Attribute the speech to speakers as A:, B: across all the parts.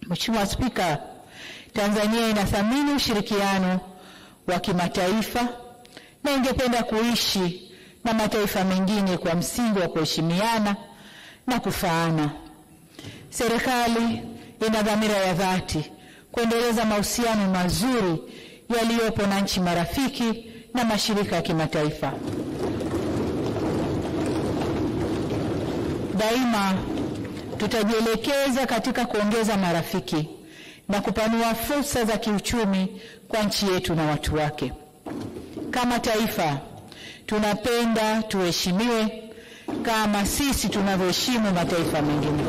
A: Mheshimiwa Spika, Tanzania inathamini ushirikiano wa kimataifa na ingependa kuishi na mataifa mengine kwa msingi wa kuheshimiana na kufaana. Serikali ina dhamira ya dhati kuendeleza mahusiano mazuri yaliyopo na nchi marafiki na mashirika ya kimataifa. Daima tutajielekeza katika kuongeza marafiki na kupanua fursa za kiuchumi kwa nchi yetu na watu wake. Kama taifa, tunapenda tuheshimiwe kama sisi tunavyoheshimu mataifa mengine.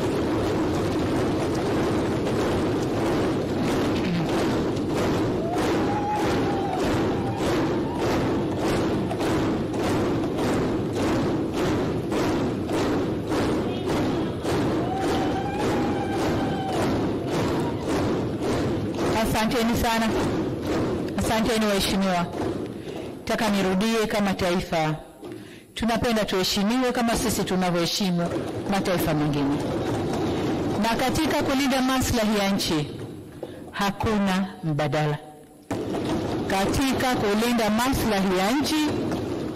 A: Asanteni sana. Asanteni waheshimiwa. Nataka nirudie, kama taifa tunapenda tuheshimiwe kama sisi tunavyoheshimu mataifa mengine. Na katika kulinda maslahi ya nchi hakuna mbadala. Katika kulinda maslahi ya nchi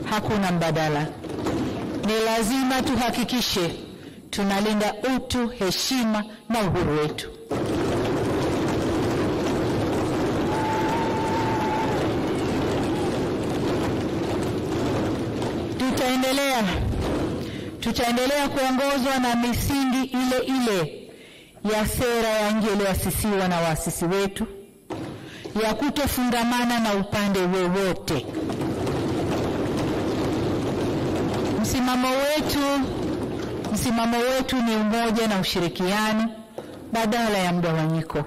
A: hakuna mbadala. Ni lazima tuhakikishe tunalinda utu, heshima na uhuru wetu. Tutaendelea kuongozwa na misingi ile ile ya sera ya nje iliyoasisiwa na waasisi wetu ya kutofungamana na upande wowote. Msimamo wetu ni umoja na ushirikiano badala ya mgawanyiko,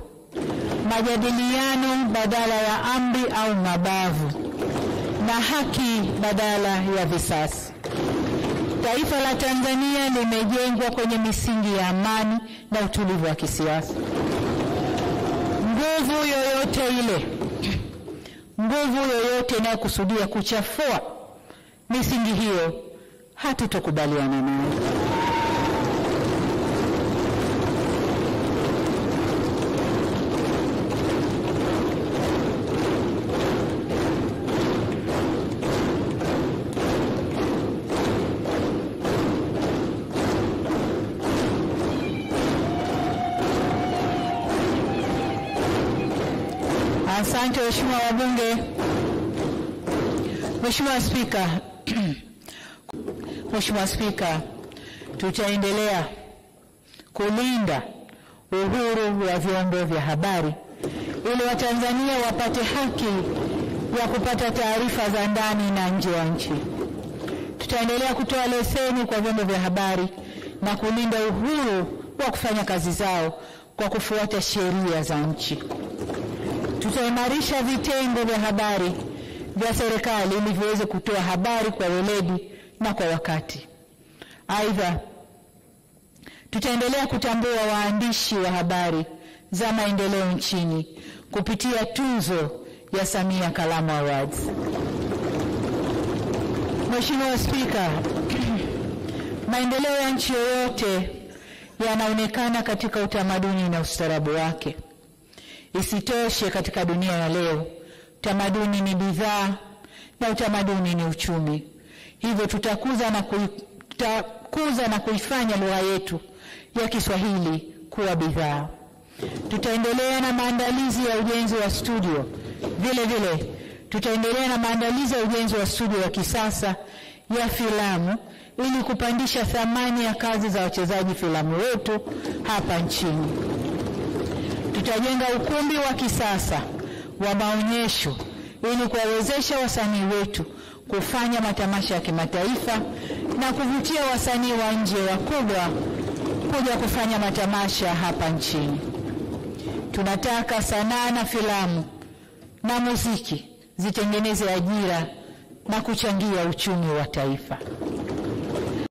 A: majadiliano badala ya amri au mabavu, na haki badala ya visasi. Taifa la Tanzania limejengwa kwenye misingi ya amani na utulivu wa kisiasa. Nguvu yoyote inayokusudia kuchafua misingi hiyo hatutokubaliana nayo. Asante waheshimiwa wabunge. Mheshimiwa Spika, tutaendelea kulinda uhuru wa vyombo vya habari ili Watanzania wapate haki ya kupata taarifa za ndani na nje ya nchi. Tutaendelea kutoa leseni kwa vyombo vya habari na kulinda uhuru wa kufanya kazi zao kwa kufuata sheria za nchi. Tutaimarisha vitengo vya habari vya serikali ili viweze kutoa habari kwa weledi na kwa wakati. Aidha, tutaendelea kutambua waandishi wa habari za maendeleo nchini kupitia tuzo ya Samia Kalamu Awards. Mheshimiwa Spika, maendeleo ya nchi yoyote yanaonekana katika utamaduni na ustaarabu wake. Isitoshe, katika dunia ya leo, utamaduni ni bidhaa na utamaduni ni uchumi. Hivyo tutakuza na kuifanya lugha yetu ya Kiswahili kuwa bidhaa. Tutaendelea na maandalizi ya ujenzi wa studio. Vile tutaendelea na maandalizi ya ujenzi wa studio ya kisasa ya filamu ili kupandisha thamani ya kazi za wachezaji filamu wetu hapa nchini. Tutajenga ukumbi wa kisasa wa maonyesho ili kuwawezesha wasanii wetu kufanya matamasha ya kimataifa na kuvutia wasanii wa nje wakubwa kuja kufanya matamasha hapa nchini. Tunataka sanaa na filamu na muziki zitengeneze ajira na kuchangia uchumi wa taifa.